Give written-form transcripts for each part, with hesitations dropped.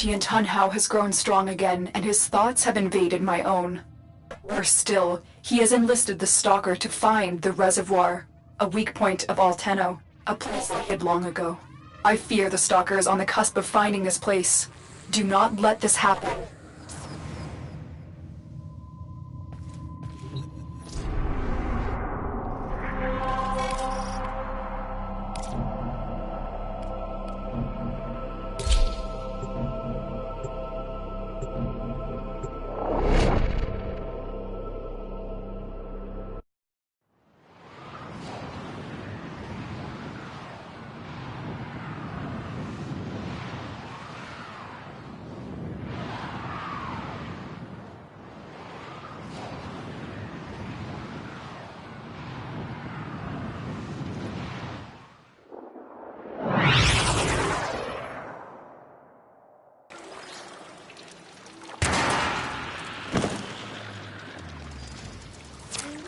sentient Hunhow has grown strong again, and his thoughts have invaded my own. Worse still, he has enlisted the Stalker to find the reservoir, a weak point of Alteno, a place I hid long ago. I fear the Stalker is on the cusp of finding this place. Do not let this happen.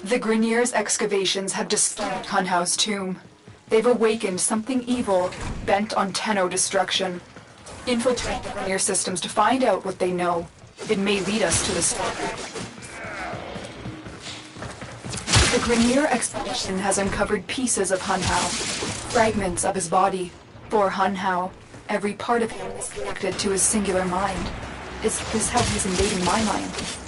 The Grineer's excavations have disturbed Hunhow's tomb. They've awakened something evil, bent on Tenno destruction. Infiltrate the Grineer systems to find out what they know. It may lead us to the Stalker. The Grineer expedition has uncovered pieces of Hunhow, fragments of his body. For Hunhow, every part of him is connected to his singular mind. Is this how he's invading my mind?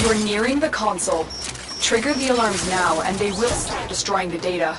You're nearing the console. Trigger the alarms now, and they will start destroying the data.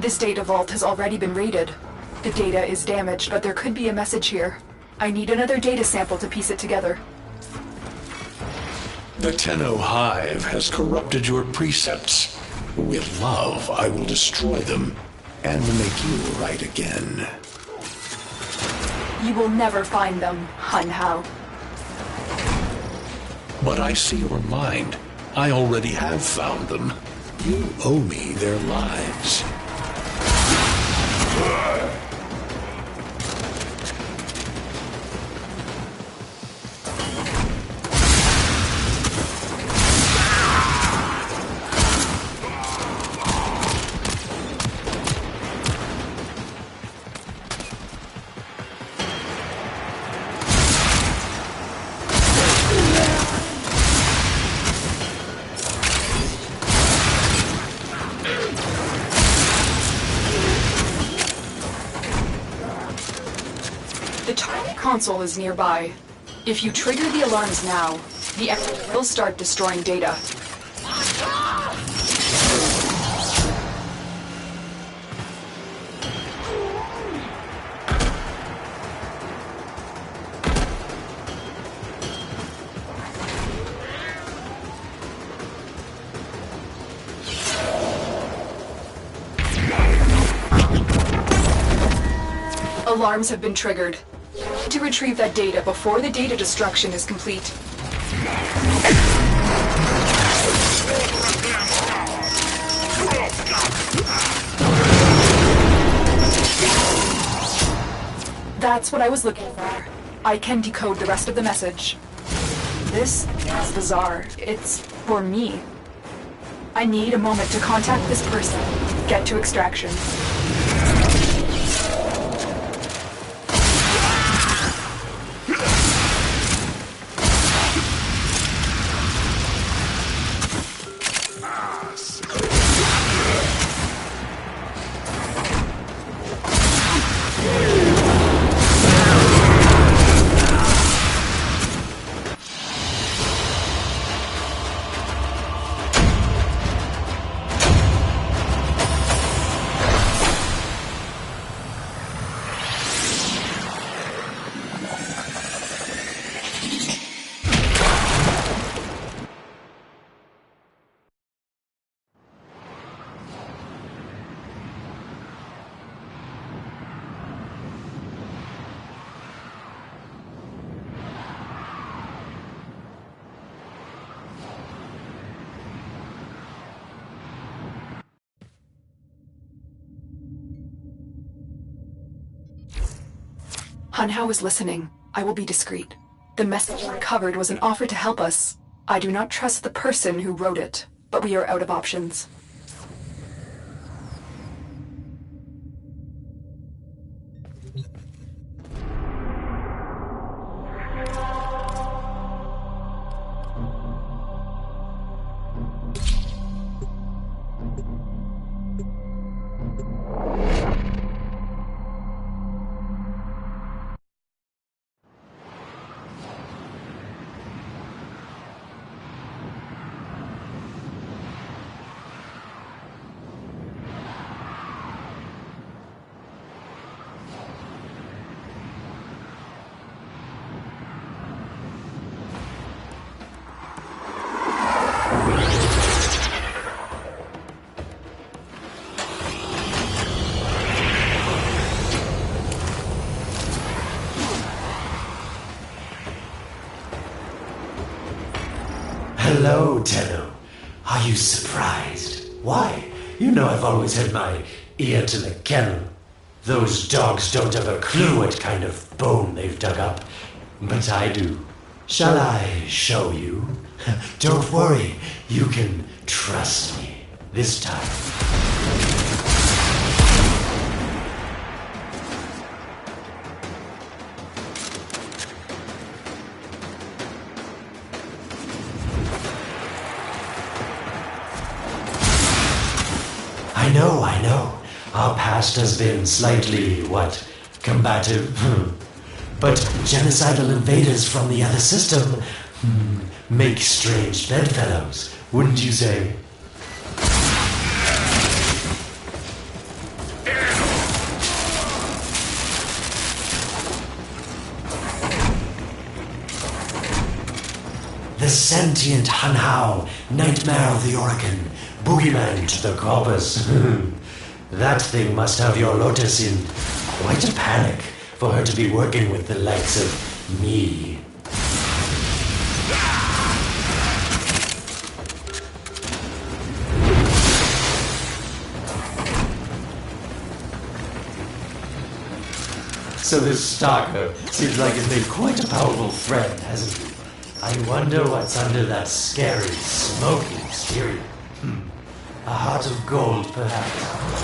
This data vault has already been raided. The data is damaged, but there could be a message here. I need another data sample to piece it together. The Tenno Hive has corrupted your precepts. With love, I will destroy them and make you right again. You will never find them, Hunhow. But I see your mind. I already have found them. You owe me their lives. The target console is nearby. If you trigger the alarms now, the expert will start destroying data. Alarms have been triggered. You need to retrieve that data before the data destruction is complete. That's what I was looking for. I can decode the rest of the message. This is bizarre. It's for me. I need a moment to contact this person. Get to extraction. Hanhao is listening. I will be discreet. The message recovered was an offer to help us. I do not trust the person who wrote it, but we are out of options. Hello, Tenno. Are you surprised? Why? You know I've always had my ear to the kennel. Those dogs don't have a clue what kind of bone they've dug up. But I do. Shall I show you? Don't worry. You can trust me. This time. I know. Our past has been slightly, combative? But genocidal invaders from the other system make strange bedfellows, wouldn't you say? The sentient Hanhao, nightmare of the Orokin, boogeyman to the corpus. That thing must have your Lotus in quite a panic for her to be working with the likes of me. So this stalker seems like he's made quite a powerful friend, hasn't he? I wonder what's under that scary, smoky exterior. A heart of gold, perhaps.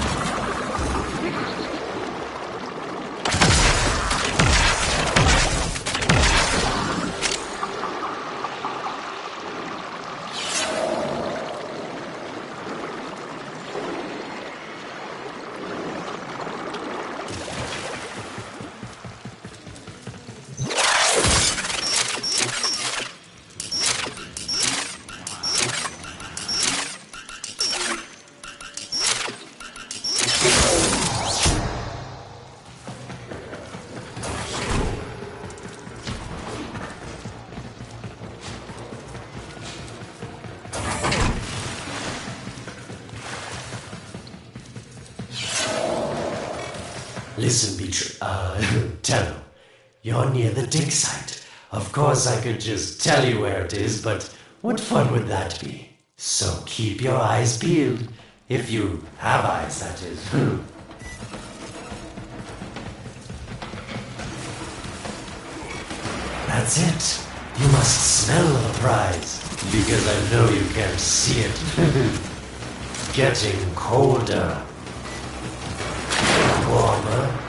Listen, Tello, you're near the dig site. Of course I could just tell you where it is, but what fun would that be? So keep your eyes peeled. If you have eyes, that is. That's it. You must smell the prize, because I know you can't see it. Getting colder. Warmer.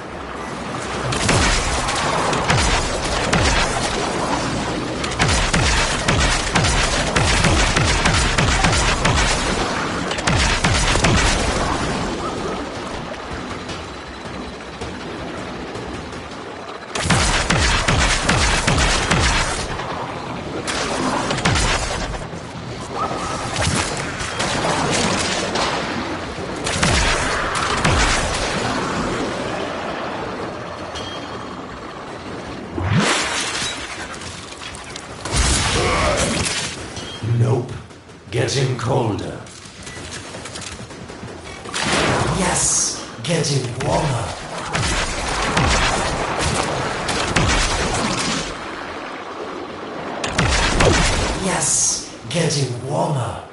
Nope. Getting colder. Yes, getting warmer. Yes, getting warmer.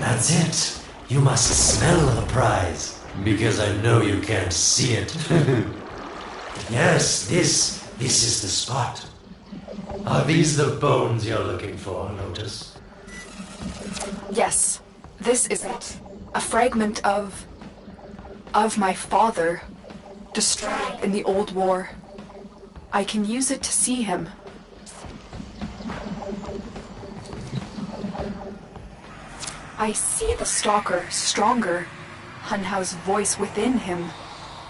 That's it. You must smell the prize, because I know you can't see it. Yes, this is the spot. Are these the bones you're looking for, Lotus? Yes, this is it. A fragment of my father, destroyed in the old war. I can use it to see him. I see the stalker stronger, Hunhow's voice within him.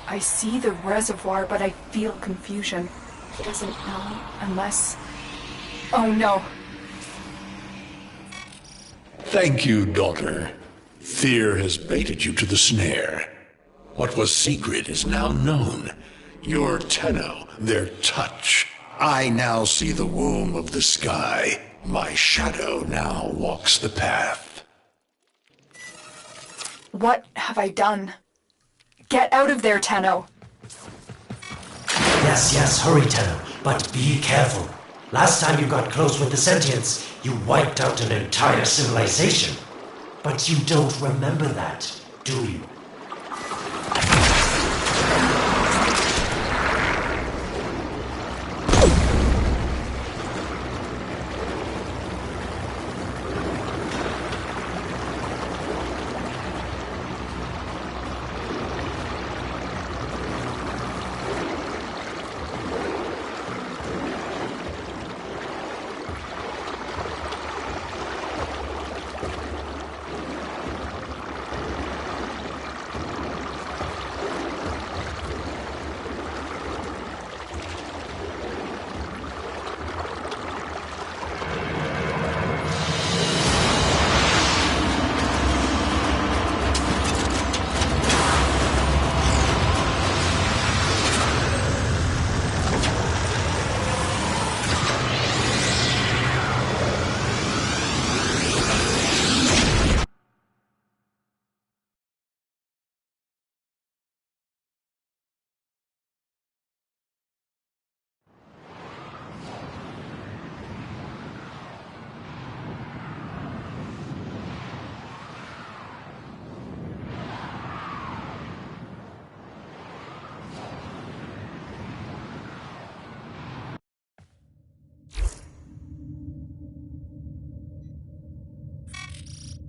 I see the reservoir, but I feel confusion. He doesn't know unless... Oh no. Thank you, daughter. Fear has baited you to the snare. What was secret is now known. Your Tenno, their touch. I now see the womb of the sky. My shadow now walks the path. What have I done? Get out of there, Tenno. Yes, hurry, Tenno, but be careful. Last time you got close with the sentients, you wiped out an entire civilization. But you don't remember that, do you?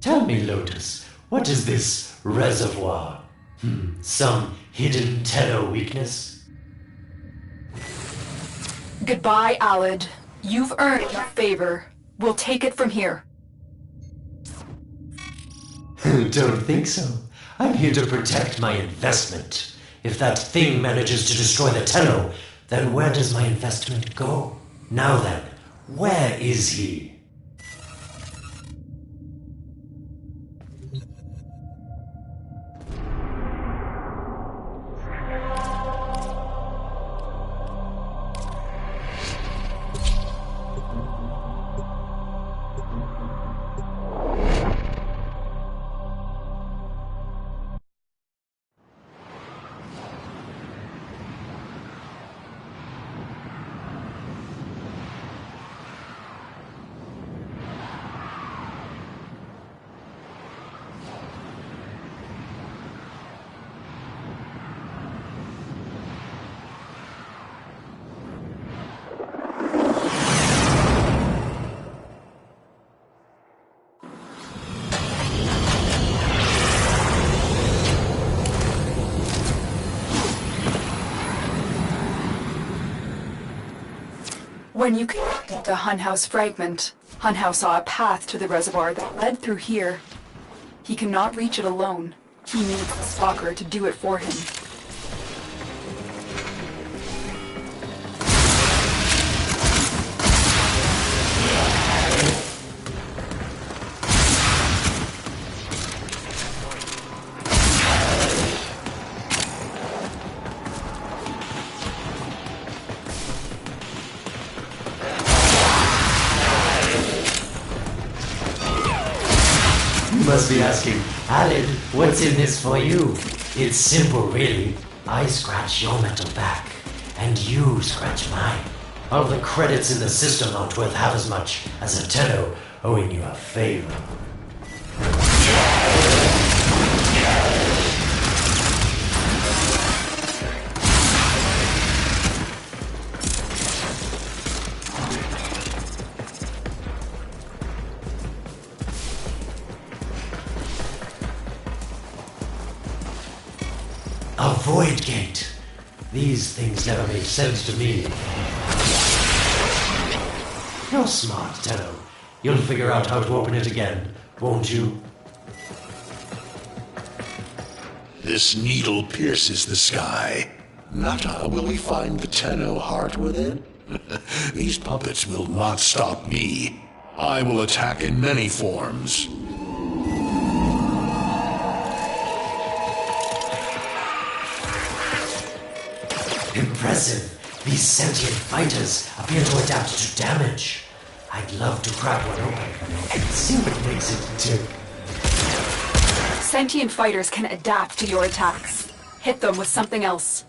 Tell me, Lotus, what is this reservoir? Some hidden Tenno weakness? Goodbye, Alad. You've earned your favor. We'll take it from here. Don't think so. I'm here to protect my investment. If that thing manages to destroy the Tenno, then where does my investment go? Now then, where is he? When you connected the Hun House fragment, Hun House saw a path to the reservoir that led through here. He cannot reach it alone. He needs the Stalker to do it for him. You must be asking, Alan, what's in this for you? It's simple, really. I scratch your metal back, and you scratch mine. All the credits in the system aren't worth half as much as a Tenno owing you a favor. A void gate. These things never made sense to me. You're smart, Tenno. You'll figure out how to open it again, won't you? This needle pierces the sky. Nata, will we find the Tenno heart within? These puppets will not stop me. I will attack in many forms. Impressive. These sentient fighters appear to adapt to damage. I'd love to crack one open and see what makes it tick. Sentient fighters can adapt to your attacks. Hit them with something else.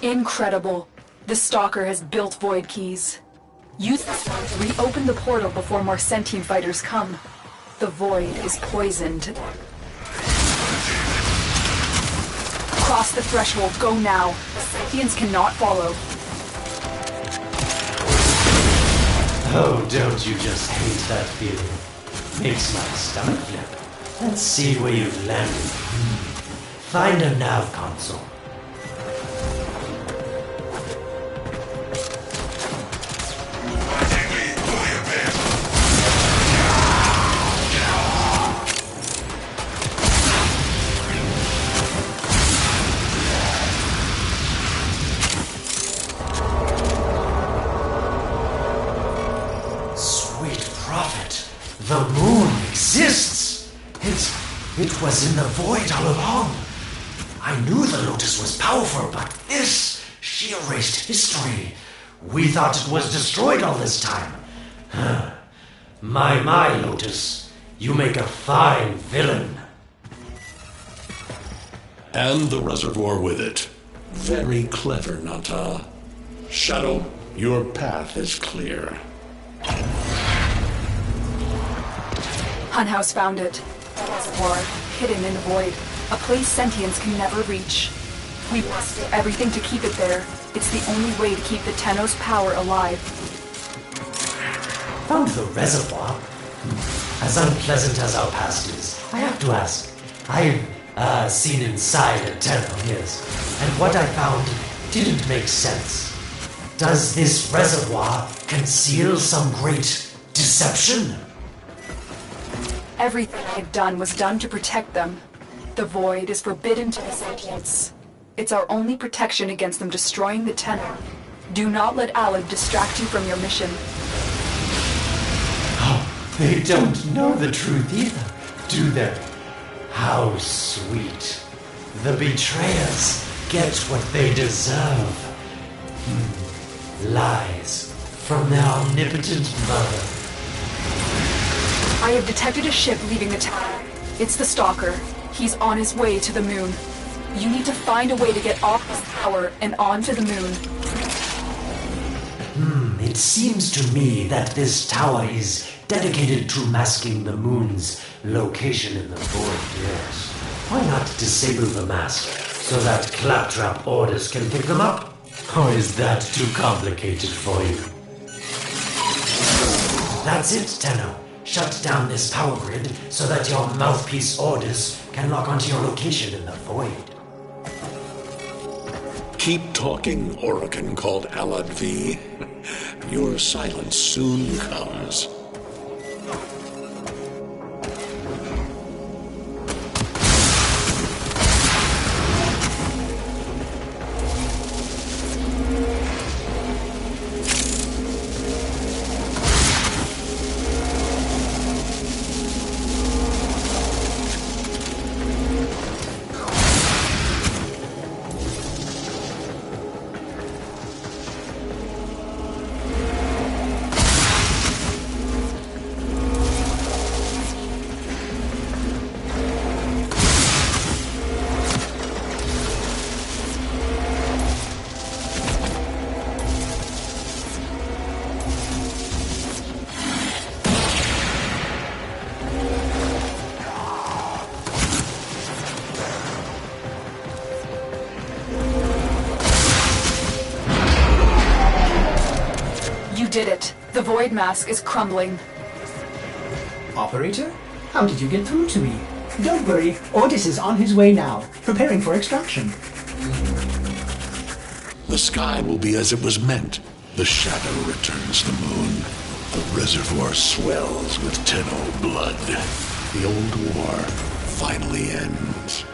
Incredible. The Stalker has built void keys. Use this one to reopen the portal before more sentient fighters come. The void is poisoned. Cross the threshold, go now. The Sentients cannot follow. Oh, don't you just hate that feeling? Makes my stomach flip. Let's see where you've landed. Find a nav console. The moon exists! It was in the void all along. I knew the Lotus was powerful, but this, she erased history. We thought it was destroyed all this time. My, Lotus, you make a fine villain. And the reservoir with it. Very clever, Nata. Shadow, your path is clear. Hun House found it. A reservoir, hidden in the void. A place sentients can never reach. We must do everything to keep it there. It's the only way to keep the Tenno's power alive. Found the reservoir? As unpleasant as our past is, I have to ask. I've seen inside a Tenno, yes. And what I found didn't make sense. Does this reservoir conceal some great deception? Everything I've done was done to protect them. The void is forbidden to the sentients. It's our only protection against them destroying the Tenno. Do not let Alib distract you from your mission. Oh, they don't know the truth either, do they? How sweet. The betrayers get what they deserve. Lies from their omnipotent mother. I have detected a ship leaving the tower. It's the Stalker. He's on his way to the moon. You need to find a way to get off this tower and onto the moon. It seems to me that this tower is dedicated to masking the moon's location in the void, yes. Why not disable the mask so that claptrap orders can pick them up? Or is that too complicated for you? That's it, Tenno. Shut down this power grid so that your mouthpiece orders can lock onto your location in the void. Keep talking, Orokin called Alad V. Your silence soon comes. You did it. The Void Mask is crumbling. Operator? How did you get through to me? Don't worry, Ordis is on his way now, preparing for extraction. The sky will be as it was meant. The shadow returns the moon. The reservoir swells with Tenno blood. The old war finally ends.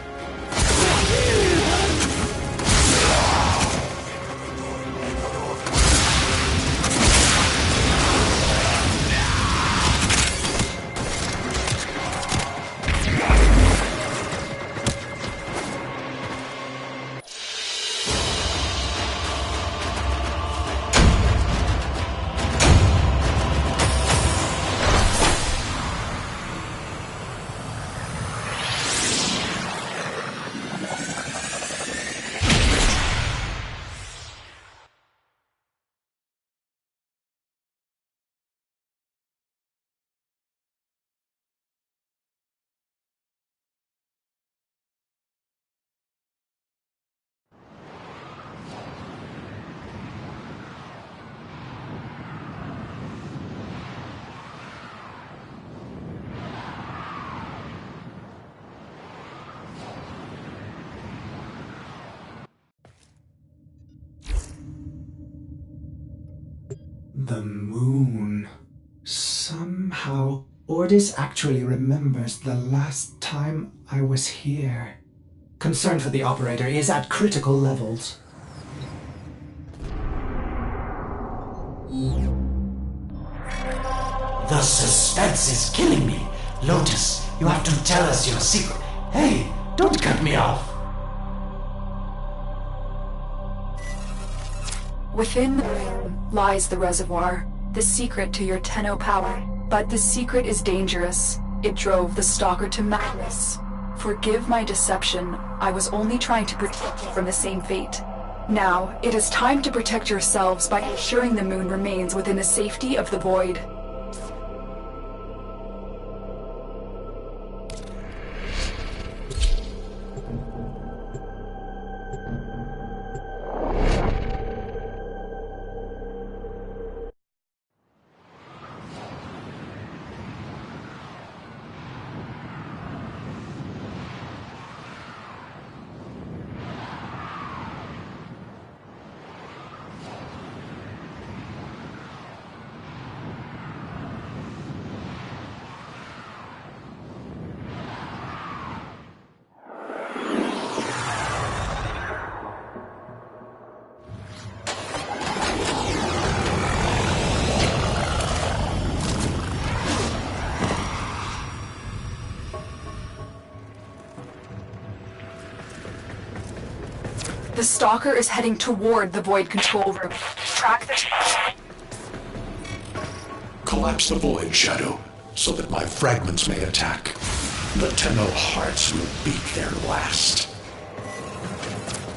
The moon. Somehow, Ordis actually remembers the last time I was here. Concern for the operator is at critical levels. The suspense is killing me. Lotus, you have to tell us your secret. Hey, don't cut me off. Within the moon lies the reservoir, the secret to your Tenno power. But the secret is dangerous. It drove the Stalker to madness. Forgive my deception. I was only trying to protect you from the same fate. Now, it is time to protect yourselves by ensuring the moon remains within the safety of the Void. The Stalker is heading toward the Void control room. Track the... Collapse the Void, Shadow, so that my fragments may attack. The Tenno hearts will beat their last.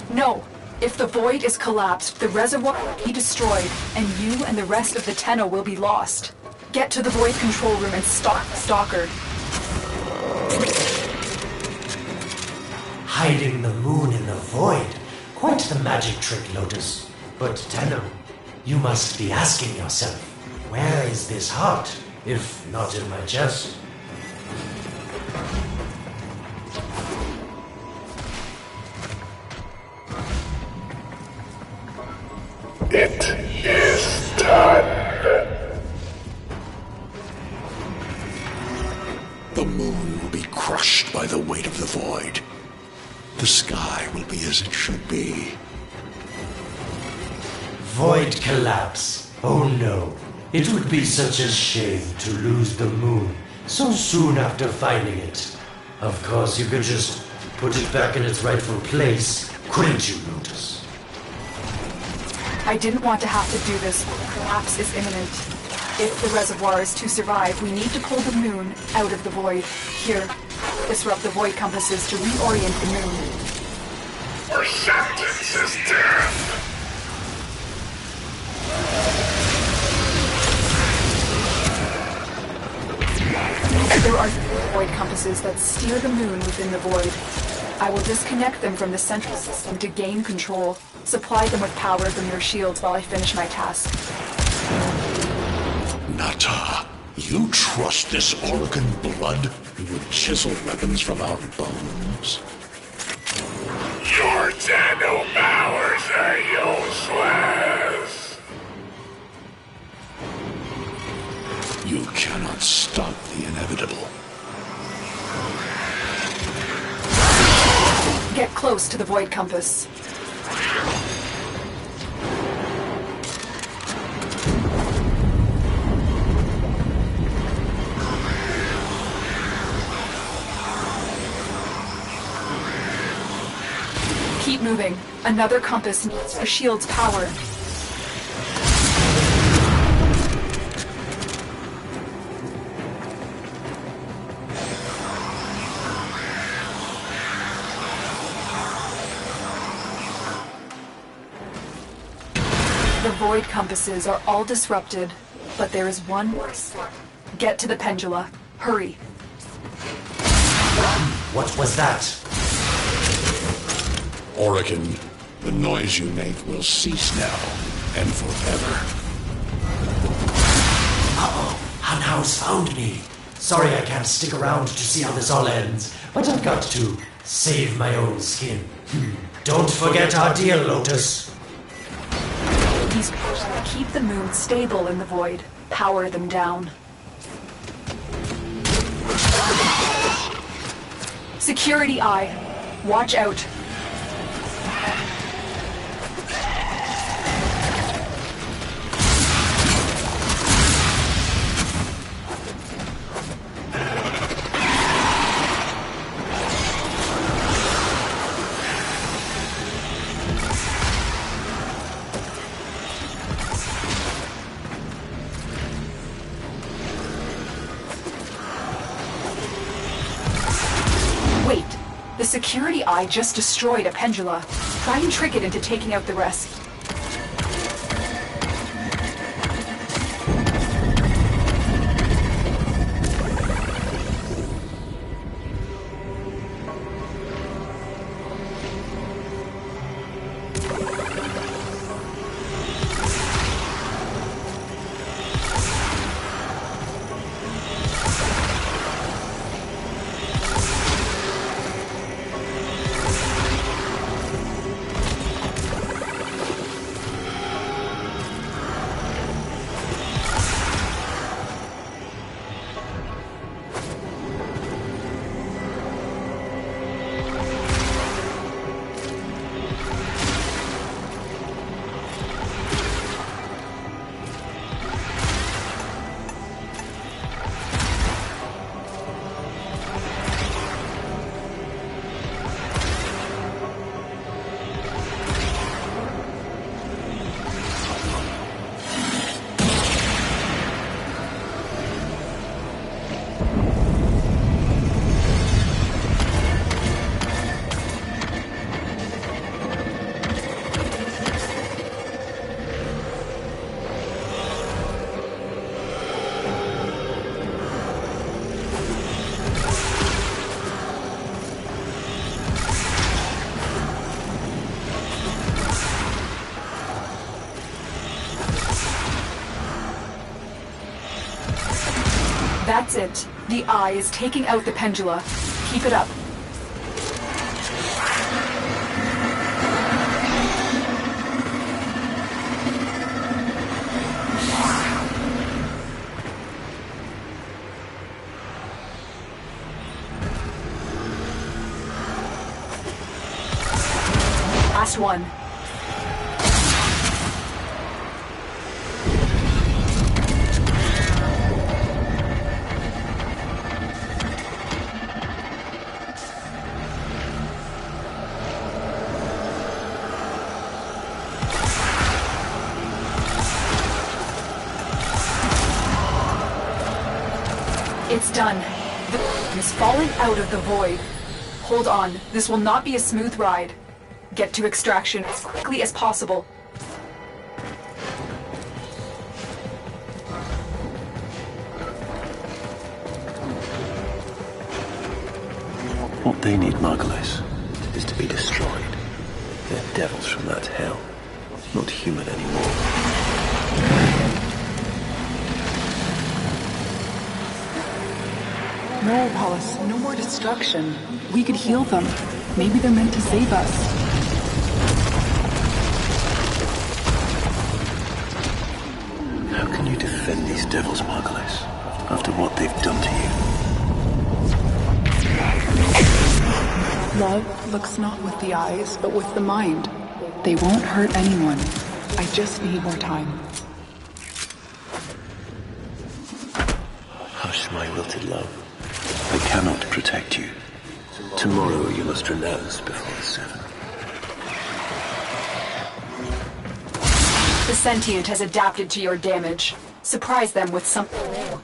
No! If the Void is collapsed, the reservoir will be destroyed, and you and the rest of the Tenno will be lost. Get to the Void control room and stop the Stalker. Hiding the moon in the void. Quite the magic trick, Lotus. But Tenno, you must be asking yourself, where is this heart, if not in my chest? The moon will be crushed by the weight of the void. The sky will be as it should be. Void collapse. Oh no. It would be such a shame to lose the moon so soon after finding it. Of course, you could just put it back in its rightful place, couldn't you, Lotus? I didn't want to have to do this, but the collapse is imminent. If the reservoir is to survive, we need to pull the moon out of the void. Here, disrupt the void compasses to reorient the moon. Our sentence is death. There are void compasses that steer the moon within the void. I will disconnect them from the central system to gain control. Supply them with power from your shields while I finish my task. Nata, you trust this Orokin blood who would chisel weapons from our bones? Your Tano powers are useless. You cannot stop the inevitable. Get close to the void compass. Keep moving. Another compass needs a shield's power. The void compasses are all disrupted, but there is one more step. Get to the pendula. Hurry. What was that? Orokin, the noise you make will cease now and forever. Uh-oh, Hanhaus found me. Sorry I can't stick around to see how this all ends, but I've got to save my own skin. Don't forget our deal, Lotus. These powers keep the moon stable in the void. Power them down. Security eye. Watch out. Wait, the security eye just destroyed a pendula. Try and trick it into taking out the rest. That's it. The eye is taking out the pendula. Keep it up. last one. It's done. The moon is falling out of the void. Hold on, this will not be a smooth ride. Get to extraction as quickly as possible. What they need, Margulis, is to be destroyed. They're devils from that hell, not human anymore. No, Paulus, no more destruction. We could heal them. Maybe they're meant to save us. How can you defend these devils, Margulis, after what they've done to you? Love looks not with the eyes, but with the mind. They won't hurt anyone. I just need more time. Hush, my wilted love. I cannot protect you. Tomorrow you must renounce before the 7. The sentient has adapted to your damage. Surprise them with something new.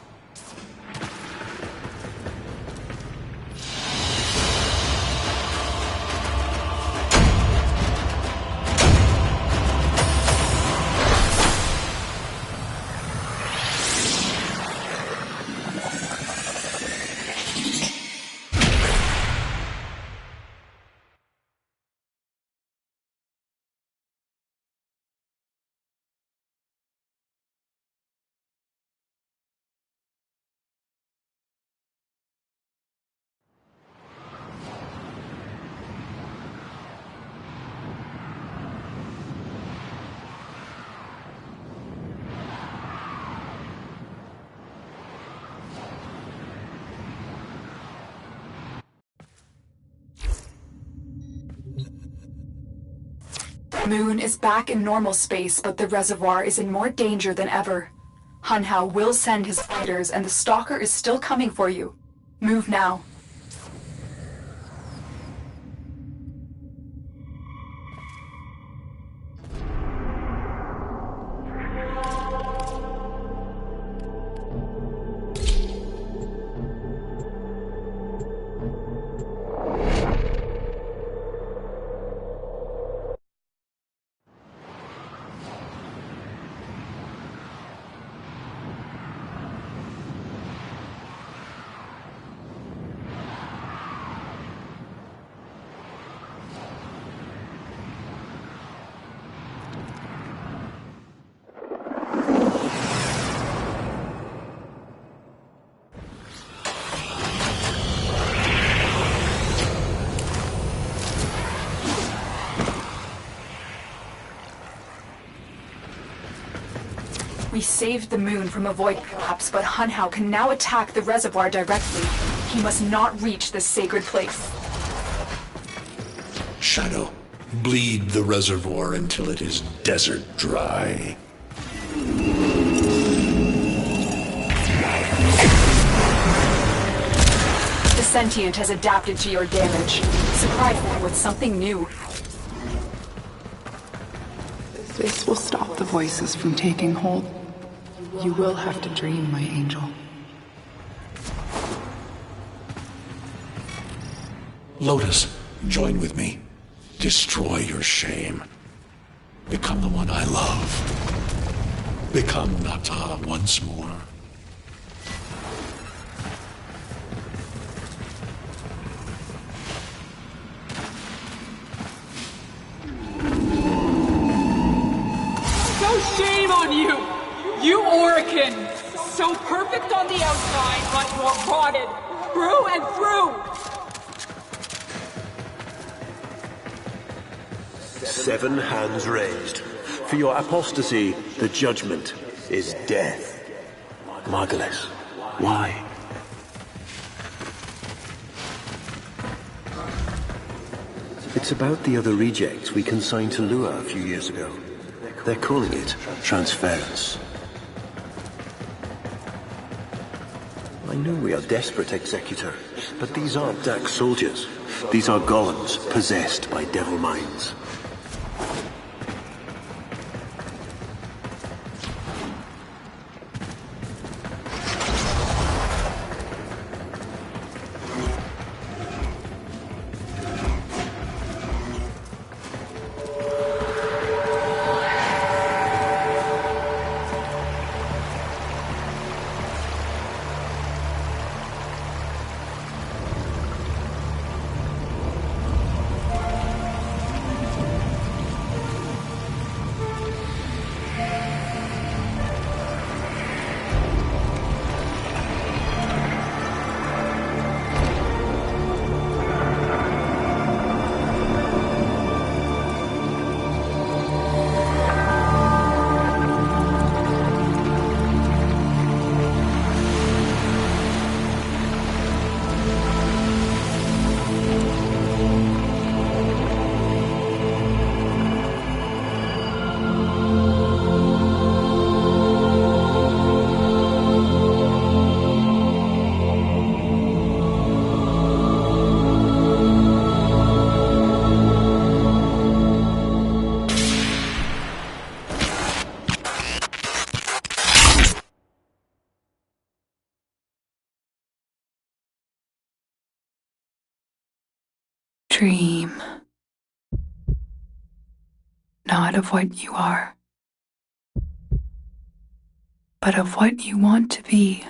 Moon is back in normal space, but the reservoir is in more danger than ever. Hunhao will send his fighters, and the Stalker is still coming for you. Move now. We saved the moon from a void collapse, but Hunhao can now attack the reservoir directly. He must not reach this sacred place. Shadow, bleed the reservoir until it is desert dry. The sentient has adapted to your damage. Surprise them with something new. This will stop the voices from taking hold. You will have to dream, my angel. Lotus, join with me. Destroy your shame. Become the one I love. Become Nata once more. No shame on you! You Orican! So perfect on the outside, but you're rotted through and through! 7 hands raised. For your apostasy, the judgment is death. Margulis, why? It's about the other rejects we consigned to Lua a few years ago. They're calling it transference. I know we are desperate, Executor, but these aren't Dark soldiers. These are golems possessed by devil minds. Dream. Not of what you are, but of what you want to be.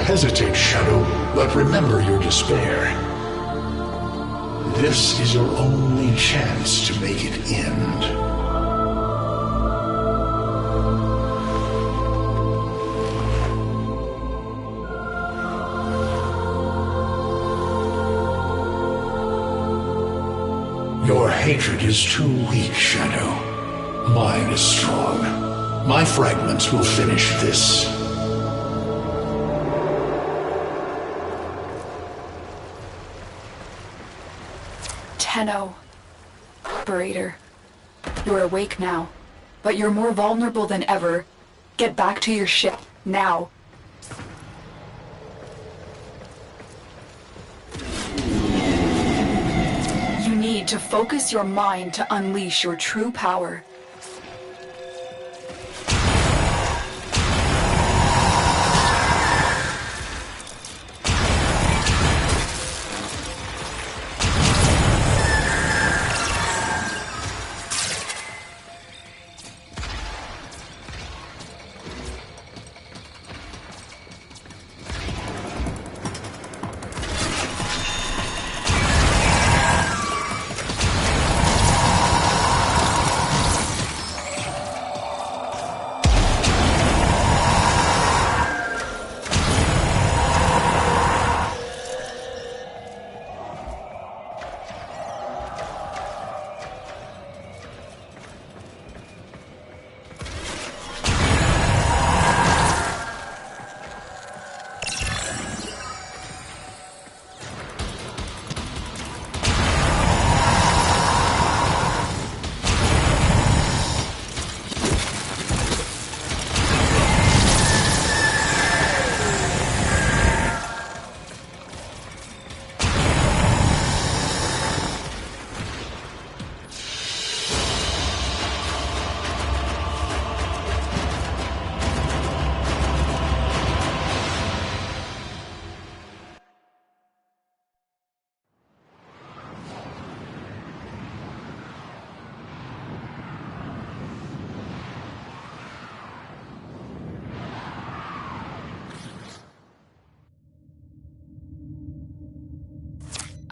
Hesitate, Shadow, but remember your despair. This is your only chance to make it end. Your hatred is too weak, Shadow. Mine is strong. My fragments will finish this. Tenno. Operator. You're awake now, but you're more vulnerable than ever. Get back to your ship, now. You need to focus your mind to unleash your true power.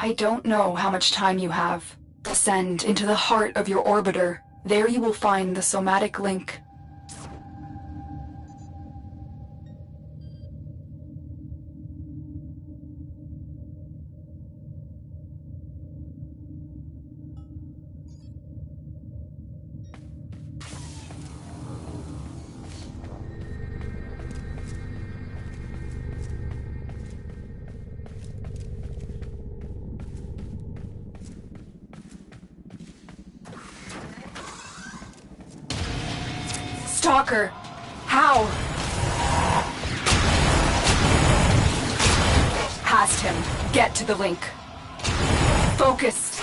I don't know how much time you have. Descend into the heart of your orbiter. There you will find the somatic link. Stalker! How? Past him. Get to the link. Focus.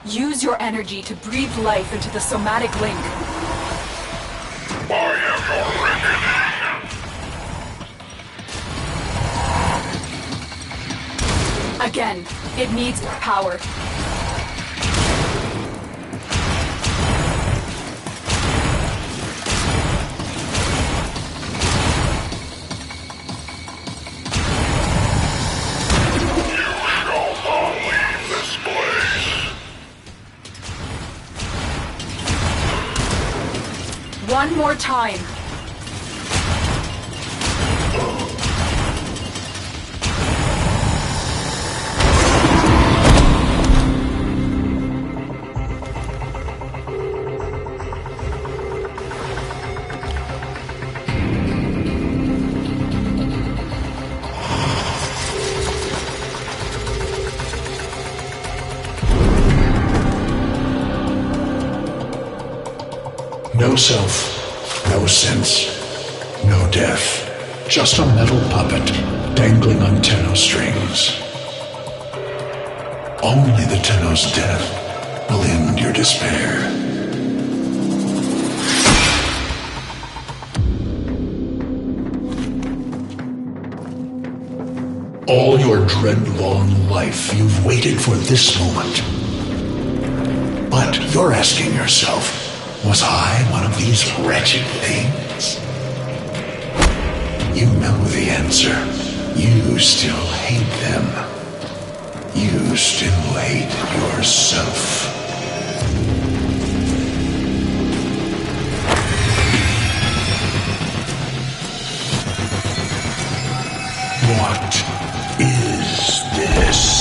Use your energy to breathe life into the somatic link. I am your reckoning. Again, it needs power. One more time. No self, no sense, no death. Just a metal puppet dangling on Tenno strings. Only the Tenno's death will end your despair. All your dread-long life, you've waited for this moment. But you're asking yourself, was I one of these wretched things? You know the answer. You still hate them. You still hate yourself. What is this?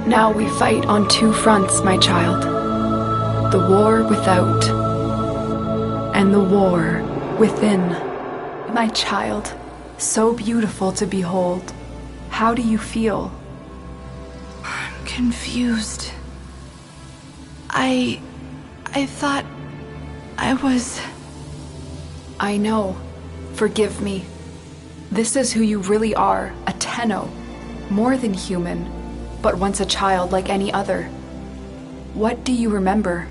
Now we fight on two fronts, my child. The war without, and the war within. My child, so beautiful to behold. How do you feel? I'm confused. I thought I was... I know. Forgive me. This is who you really are, a Tenno. More than human, but once a child like any other. What do you remember?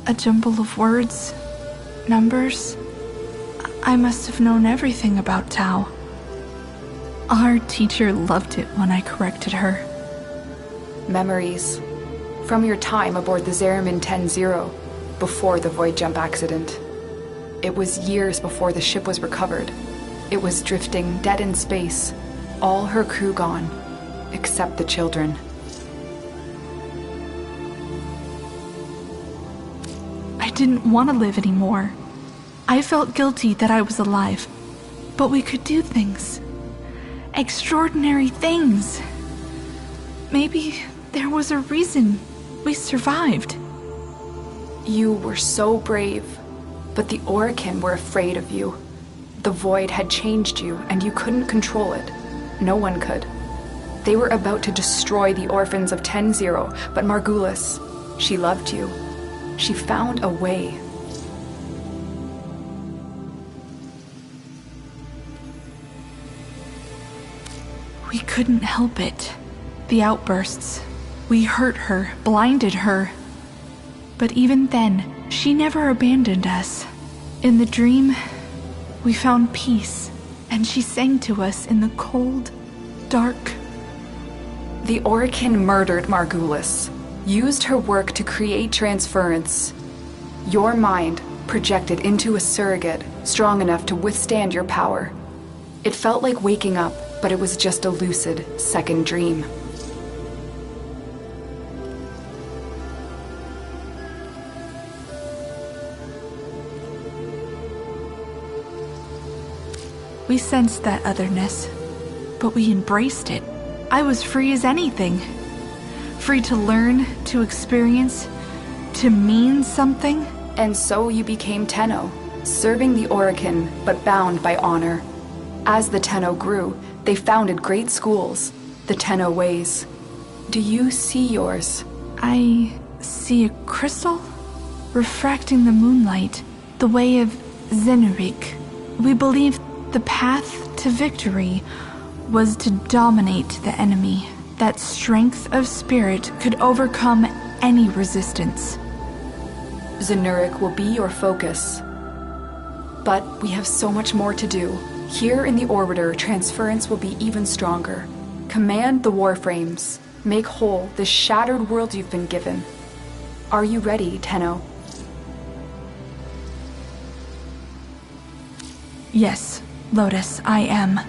A jumble of words, numbers. I must have known everything about Tau. Our teacher loved it when I corrected her. Memories. From your time aboard the Zeramin 10-0, before the void jump accident. It was years before the ship was recovered. It was drifting dead in space, all her crew gone, except the children. I didn't want to live anymore. I felt guilty that I was alive, but we could do things. Extraordinary things. Maybe there was a reason we survived. You were so brave, but the Orokin were afraid of you. The Void had changed you, and you couldn't control it. No one could. They were about to destroy the orphans of 10-0, but Margulis, she loved you. She found a way. We couldn't help it. The outbursts. We hurt her, blinded her. But even then, she never abandoned us. In the dream, we found peace, and she sang to us in the cold, dark. The Orokin murdered Margulis, used her work to create transference. Your mind projected into a surrogate strong enough to withstand your power. It felt like waking up, but it was just a lucid second dream. We sensed that otherness, but we embraced it. I was free as anything. Free to learn, to experience, to mean something. And so you became Tenno, serving the Orokin, but bound by honor. As the Tenno grew, they founded great schools, the Tenno ways. Do you see yours? I see a crystal refracting the moonlight, the way of Zenurik. We believe the path to victory was to dominate the enemy. That strength of spirit could overcome any resistance. Zenurik will be your focus. But we have so much more to do. Here in the Orbiter, transference will be even stronger. Command the Warframes. Make whole this shattered world you've been given. Are you ready, Tenno? Yes, Lotus, I am.